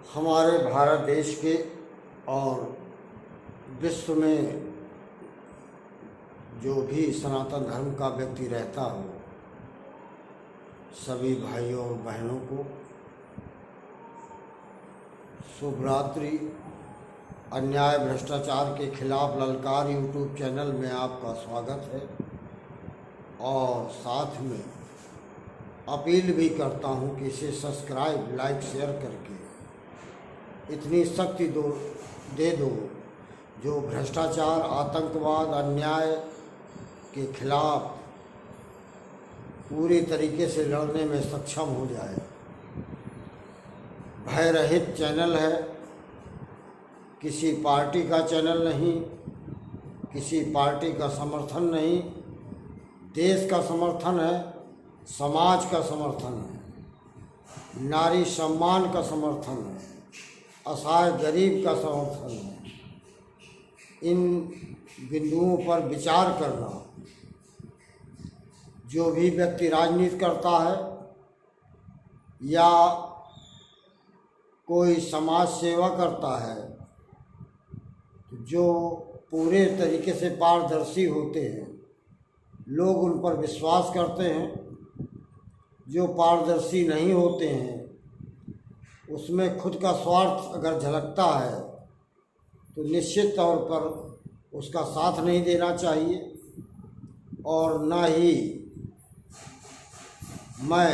हमारे भारत देश के और विश्व में जो भी सनातन धर्म का व्यक्ति रहता हो, सभी भाइयों और बहनों को शुभ रात्रि। अन्याय भ्रष्टाचार के खिलाफ ललकार यूट्यूब चैनल में आपका स्वागत है और साथ में अपील भी करता हूं कि इसे सब्सक्राइब, लाइक, शेयर करके इतनी शक्ति दे दो जो भ्रष्टाचार, आतंकवाद, अन्याय के खिलाफ पूरी तरीके से लड़ने में सक्षम हो जाए। भय रहित चैनल है, किसी पार्टी का चैनल नहीं, किसी पार्टी का समर्थन नहीं, देश का समर्थन है, समाज का समर्थन है, नारी सम्मान का समर्थन है, असहाय गरीब का समर्थन है। इन बिंदुओं पर विचार करना। जो भी व्यक्ति राजनीति करता है या कोई समाज सेवा करता है, जो पूरे तरीके से पारदर्शी होते हैं, लोग उन पर विश्वास करते हैं। जो पारदर्शी नहीं होते हैं, उसमें खुद का स्वार्थ अगर झलकता है तो निश्चित तौर पर उसका साथ नहीं देना चाहिए। और ना ही मैं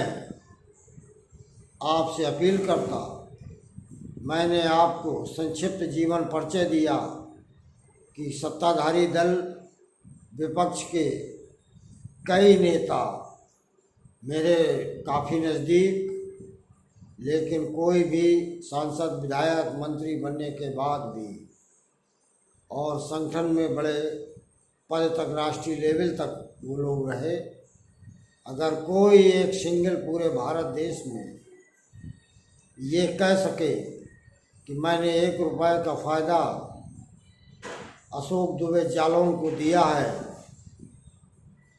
आपसे अपील करता। मैंने आपको संक्षिप्त जीवन परिचय दिया कि सत्ताधारी दल, विपक्ष के कई नेता मेरे काफ़ी नज़दीक, लेकिन कोई भी सांसद, विधायक, मंत्री बनने के बाद भी और संगठन में बड़े पद तक, राष्ट्रीय लेवल तक वो लोग रहे। अगर कोई एक सिंगल पूरे भारत देश में ये कह सके कि मैंने 1 रुपये का फ़ायदा अशोक दुबे जालौन को दिया है,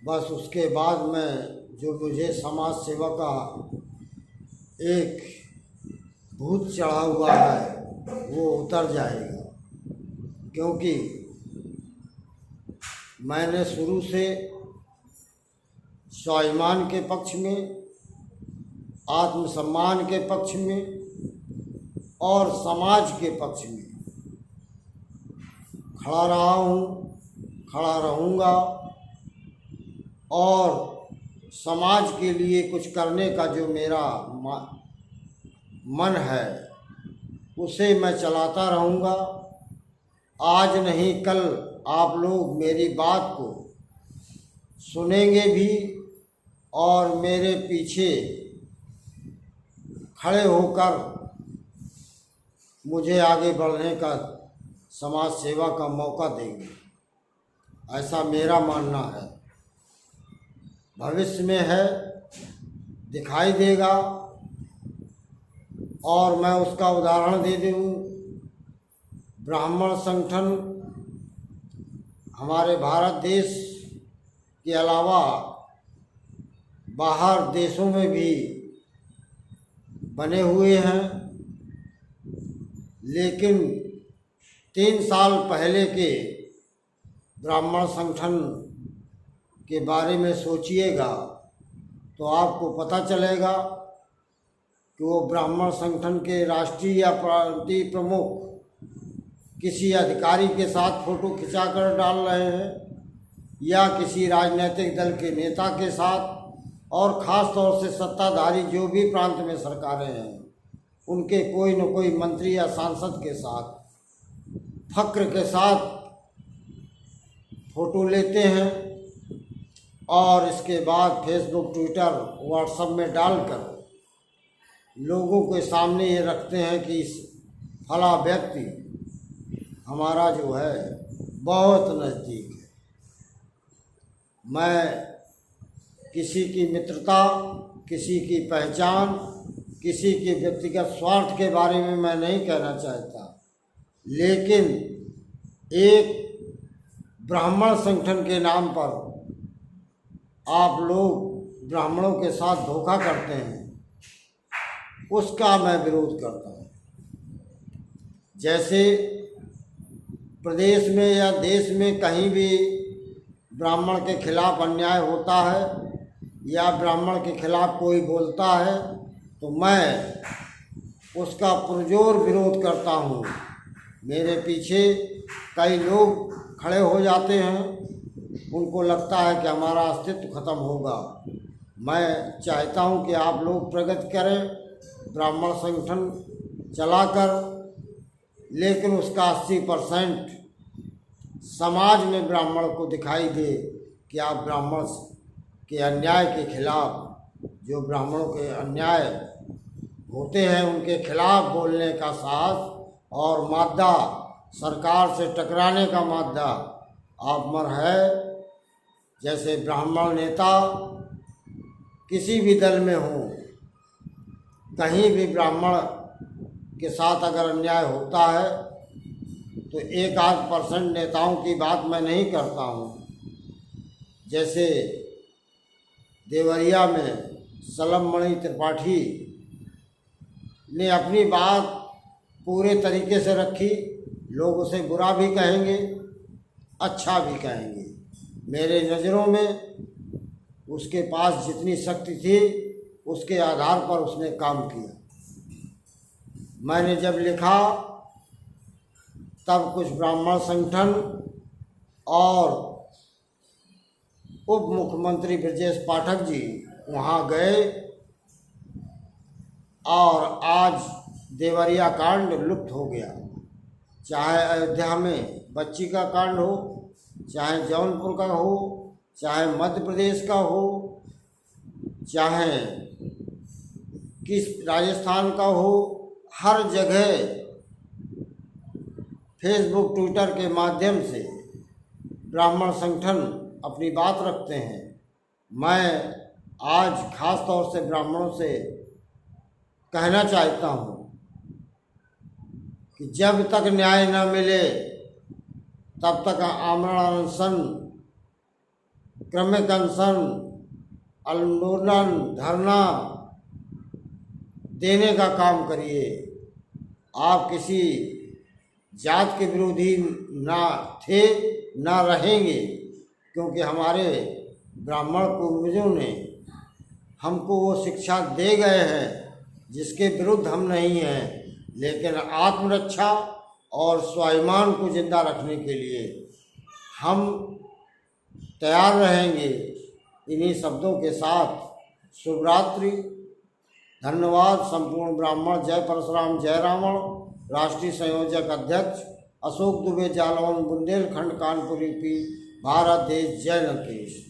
बस उसके बाद में जो मुझे समाज सेवा का एक भूत चढ़ा हुआ है वो उतर जाएगा। क्योंकि मैंने शुरू से स्वाभिमान के पक्ष में, आत्मसम्मान के पक्ष में और समाज के पक्ष में खड़ा रहा हूँ, खड़ा रहूँगा। और समाज के लिए कुछ करने का जो मेरा मन है उसे मैं चलाता रहूँगा। आज नहीं कल आप लोग मेरी बात को सुनेंगे भी और मेरे पीछे खड़े होकर मुझे आगे बढ़ने का, समाज सेवा का मौका देंगे। ऐसा मेरा मानना है। भविष्य में है, दिखाई देगा। और मैं उसका उदाहरण दे दूँ। ब्राह्मण संगठन हमारे भारत देश के अलावा बाहर देशों में भी बने हुए हैं, लेकिन 3 साल पहले के ब्राह्मण संगठन के बारे में सोचिएगा तो आपको पता चलेगा कि वो ब्राह्मण संगठन के राष्ट्रीय या प्रांतीय प्रमुख किसी अधिकारी के साथ फ़ोटो खिंचाकर डाल रहे हैं या किसी राजनीतिक दल के नेता के साथ, और ख़ास तौर से सत्ताधारी जो भी प्रांत में सरकारें हैं उनके कोई न कोई मंत्री या सांसद के साथ फक्र के साथ फ़ोटो लेते हैं और इसके बाद फेसबुक, ट्विटर, व्हाट्सएप में डालकर लोगों के सामने ये रखते हैं कि इस फला व्यक्ति हमारा जो है बहुत नज़दीक है। मैं किसी की मित्रता, किसी की पहचान, किसी के व्यक्तिगत स्वार्थ के बारे में मैं नहीं कहना चाहता, लेकिन एक ब्राह्मण संगठन के नाम पर आप लोग ब्राह्मणों के साथ धोखा करते हैं, उसका मैं विरोध करता हूँ। जैसे प्रदेश में या देश में कहीं भी ब्राह्मण के खिलाफ अन्याय होता है या ब्राह्मण के खिलाफ कोई बोलता है तो मैं उसका पुरजोर विरोध करता हूँ। मेरे पीछे कई लोग खड़े हो जाते हैं, उनको लगता है कि हमारा अस्तित्व खत्म होगा। मैं चाहता हूँ कि आप लोग प्रगति करें, ब्राह्मण संगठन चलाकर, लेकिन उसका 80% समाज में ब्राह्मण को दिखाई दे कि आप ब्राह्मण के अन्याय के खिलाफ, जो ब्राह्मणों के अन्याय होते हैं उनके खिलाफ बोलने का साहस और मादा, सरकार से टकराने का मादा आप में है। जैसे ब्राह्मण नेता किसी भी दल में हो, कहीं भी ब्राह्मण के साथ अगर अन्याय होता है तो 1-8% नेताओं की बात मैं नहीं करता हूँ। जैसे देवरिया में सलममणि त्रिपाठी ने अपनी बात पूरे तरीके से रखी। लोग उसे बुरा भी कहेंगे, अच्छा भी कहेंगे। मेरे नज़रों में उसके पास जितनी शक्ति थी उसके आधार पर उसने काम किया। मैंने जब लिखा तब कुछ ब्राह्मण संगठन और उप मुख्यमंत्री ब्रजेश पाठक जी वहाँ गए और आज देवरिया कांड लुप्त हो गया। चाहे अयोध्या में बच्ची का कांड हो, चाहे जौनपुर का हो, चाहे मध्य प्रदेश का हो, चाहे किस राजस्थान का हो, हर जगह फेसबुक ट्विटर के माध्यम से ब्राह्मण संगठन अपनी बात रखते हैं। मैं आज खास तौर से ब्राह्मणों से कहना चाहता हूँ कि जब तक न्याय न मिले तब तक आमरण अनशन, क्रमिक अनशन, आंदोलन, धरना देने का काम करिए। आप किसी जात के विरोधी ना थे, ना रहेंगे, क्योंकि हमारे ब्राह्मण पूर्वजों ने हमको वो शिक्षा दे गए हैं जिसके विरुद्ध हम नहीं हैं। लेकिन आत्मरक्षा और स्वाभिमान को जिंदा रखने के लिए हम तैयार रहेंगे। इन्हीं शब्दों के साथ शुभ रात्रि। धन्यवाद। संपूर्ण ब्राह्मण। जय परशुराम, जय रावण। राष्ट्रीय संयोजक अध्यक्ष अशोक दुबे, जालौन, बुंदेलखंड, कानपुर, यूपी, भारत देश। जय लंकेश।